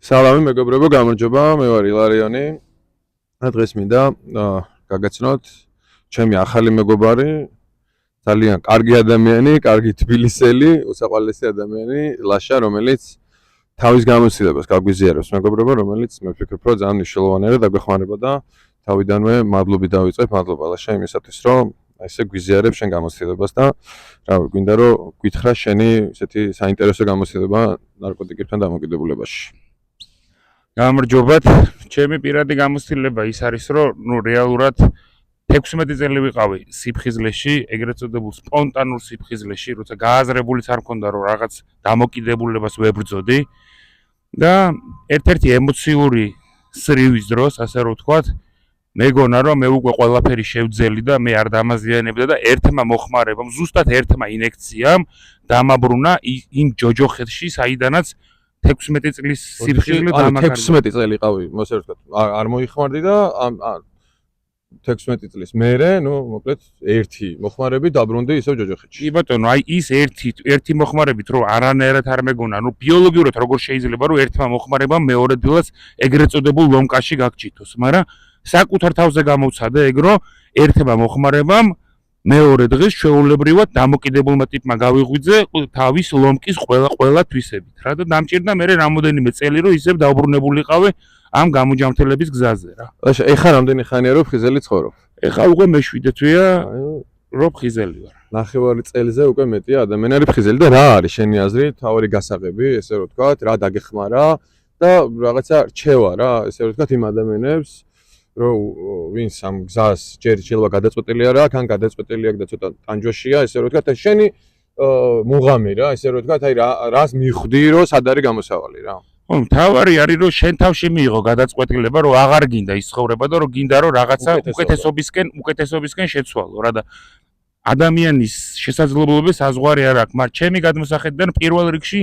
სალამი მეგობრებო, გამარჯობა, მე ვარ ილარიონი. დღეს მინდა გაგაცნოთ ჩემი ახალი მეგობარი, ძალიან კარგი ადამიანი, კარგი თბილისელი, უსაყვარლესი ადამიანი, ლაშა, რომელიც თავის გამოცდილებას გაგვიზიარებს მეგობრებო, რომელიც მე ვფიქრობ, რომ ძალიან მნიშვნელოვანია და დაგვეხმარება და თავიდანვე მადლობით დავიწყებ, მადლობა ლაშა იმისათვის, რომ ესე გვიზიარებ შენ გამოცდილებას და რავი, გვინდა რომ გითხრა შენი ესეთი საინტერესო გამოცდილება ნარკოტიკებთან დამოკიდებულებაში. გამარჯობათ, ჩემი პირადი გამოცდილება ის არის, რომ რეალურად 16 წელი ვიყავი სიფხიზლეში, ეგრეთ წოდებულ სპონტანურ სიფხიზლეში, როცა გააზრებულიც არ მქონდა, რომ რაღაც დამოკიდებულებას ვებრძოდი და ერთ-ერთი ემოციური სრივის დროს, ასე რომ ვთქვათ, მეგონა რომ მე უკვე ყველაფერი შევძელი და მე არ დამაზიანებდა და ერთმა მოხმარებამ, ზუსტად ერთმა ინექციამ დამაბრუნა იმ ჯოჯოხეთში, საიდანაც 16 წლის სიფხიზლე დამაკარგა. 16 წელი ყავი, მოსე ვთქვათ, არ მოიხმარდი და 16 წლის მერე, ნუ მოკლედ ერთი მოხმარები დაბრუნდი ისევ ჯოჯოხეთში. კი ბატონო, აი ის ერთი მოხმარებით რომ არანაირად არ მეგონა, ნუ ბიოლოგიურად როგორ შეიძლება რომ ერთმა მოხმარებამ მეორე დილას ეგრეთ წოდებულ ლომკაში გაგჭითოს, მაგრამ საკუთარ თავზე გამოვცადე ეგ რომ ერთმა მოხმარებამ მეორე დღეს ჩვეულებრივად დამოკიდებულმა ტიპმა გავიღვიძე თავის ლომკის ყველა თვისებით რა და დამჭირდა მე რამოდენიმე წელი რომ ისევ დაუბრუნებულიყავი ამ გამოჯამთელების გზაზე რა. ლაშა, ეხა რამდენი ხანია რომ ფხიზელი ცხოვრობ? ეხა უკვე მე-7 თვეა რომ ფხიზელი ვარ. ნახევარი წელზე უკვე მეტია ადამიანი არის ფხიზელი და რა არის შენი აზრით, თავარი გასაღები, ესე რომ ვთქვათ, რა დაგეხმარა და რაღაცა რჩევა რა, ესე რომ ვთქვათ იმ ადამიანებს რომ ვინც ამ გზას ჯერ შეიძლება გადაწყვეტილი არა აქ, ან გადაწყვეტილი აქვს და ცოტა ტანჯვაშია, ესე რომ ვთქვათ, შენი მუღამი რა, ესე რომ ვთქვათ, აი რას მიხვდი რომ სად არის გამოსავალი რა. ხო, მთავარი არის რომ შენ თავში მიიღო გადაწყვეტილება რომ აღარ გინდა ის ცხოვრება და რომ გინდა რომ რაღაცა უკეთესობისკენ შეცვალო რა და ადამიანის შესაძლებლობების საზღვარი არ აქვს, მაგრამ ჩემი გადმოსახედიდან პირველ რიგში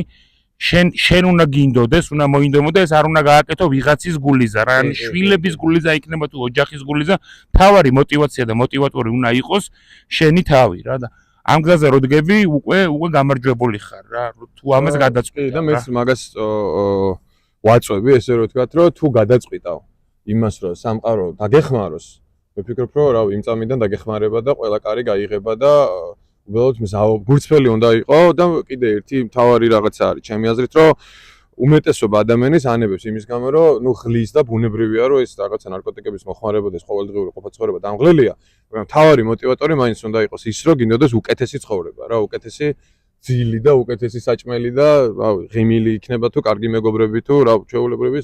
შენ უნდა გინდოდეს, უნდა მოინდომოდეს, არ უნდა გააკეთო ვიღაცის გულიზა რა, ან შვილების გულიზა იქნება თუ ოჯახის გულიზა, თავარი мотиваცია და мотиваტორი უნდა იყოს შენი თავი რა და ამ გზაზე რო დგები, უკვე გამარჯვებული ხარ რა, თუ ამას გადაწყვეტ და მეც მაგას ვაწვევი, ესე რომ ვთქვათ, რომ თუ გადაწყვიტავ იმას, რომ სამყარო დაგეხმაროს, მე ვფიქრობ, რომ რავი, იმ წამიდან დაგეხმარება და ყველა კარი გაიღება და უბრალოდ გურცფელი უნდა იყო და კიდე ერთი მთავარი რაღაცა არის ჩემი აზრით, რომ უმეტესობა ადამიანის ანებებს იმის გამო, რომ ნუ ღლის და ბუნებრივია, რომ ეს რაღაცა ნარკოტიკების მოხმარება და ეს ყოველდღიური ყოფა-ცხოვრება დამღლელია, მაგრამ მთავარი мотиваტორი მაინც უნდა იყოს ის, რომ გინდოდეს უკეთესი ცხოვრება, რა, უკეთესი ძილი და უკეთესი საჭმელი და რავი, ღიმილი იქნება თუ კარგი მეგობრები თუ რა, ჩვეულებრივი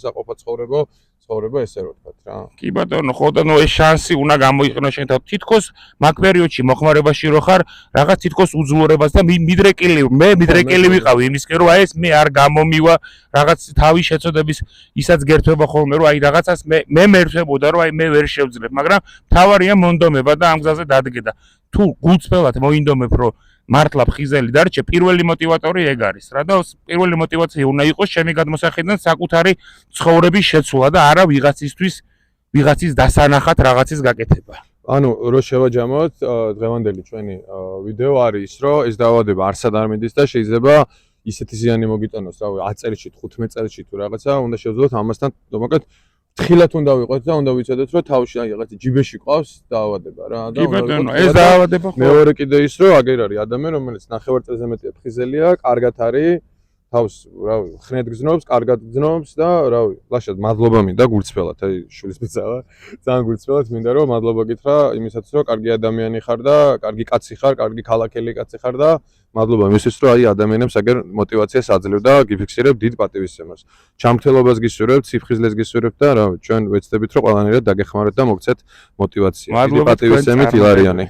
ცხოვრება ესე რომ ვთქვათ რა. კი ბატონო, ხო და ნუ ეს შანსი უნდა გამოიყენო შენ თავ თითქოს მაგ პერიოდში მოხმარებაში რო ხარ, რაღაც თითქოს უძლურებას და მე მიდრეკილი ვიყავი იმისკენ რომ აი ეს მე არ გამომივა რაღაც თავის შეცოდების ისაც გერთვება ხოლმე რომ აი რაღაცას მე მერწებოდა რომ აი მე ვერ შევძლებ, მაგრამ თავარია მონდომება და ამ გზაზე დადგე და თუ გულწრფელად მოინდომებ რომ მართლა ფხიზელი დარჩე, პირველი мотиваტორი ეგ არის რა და პირველი мотиваცია უნდა იყოს ჩემი გადმოსახედიდან საკუთარი ცხოვრების შეცვლა და არა ვიღაცის დასანახად რაღაცის გაკეთება. ანუ რო შევაჯამოთ, დღევანდელი ჩვენი ვიდეო არის ის, რომ ეს დაავადება არსად არ მიდის და შეიძლება ისეთი ზიანი მოგიტანოს, რავი, 10 წელში, 15 წელში თუ რაღაცა, უნდა შევძლოთ ამასთან, მოკლედ თხილად უნდა ვიყოთ და უნდა ვიცოდეთ, რომ თავში აი რაღაც ჯიბეში ყავს დაავადება რა და კი ბატონო, ეს დაავადება ხო. მეორე კიდე ის, რომ აგერ არის ადამიანი, რომელიც ნახევარ წელზე მეტია ფხიზელია, კარგად არის, თავს, რავი, ხრნედ გზნობს, კარგად გზნობს და რავი, ლაშად მადლობა მინდა გულწრფელად, აი შვილის ბიძაა, ძალიან გულწრფელად მინდა რომ მადლობა გითხრა იმისათვის, რომ კარგი ადამიანი ხარ და კარგი კაცი ხარ, კარგი ქალაქელი კაცი ხარ და მადლობა იმისთვის, რომ აი ადამიანებს აგერ мотиваციას აძლევ და გიფიქსირებ დიდ პატივისცემას. ჩამრთელობას გისურვებთ, სიფხიზლეს გისურვებთ და რა, ჩვენ ვეცდებით, რომ ყველანაირად დაგეხმაროთ და მოგცეთ мотиваცია. დიდი პატივისცემით ილარიონი.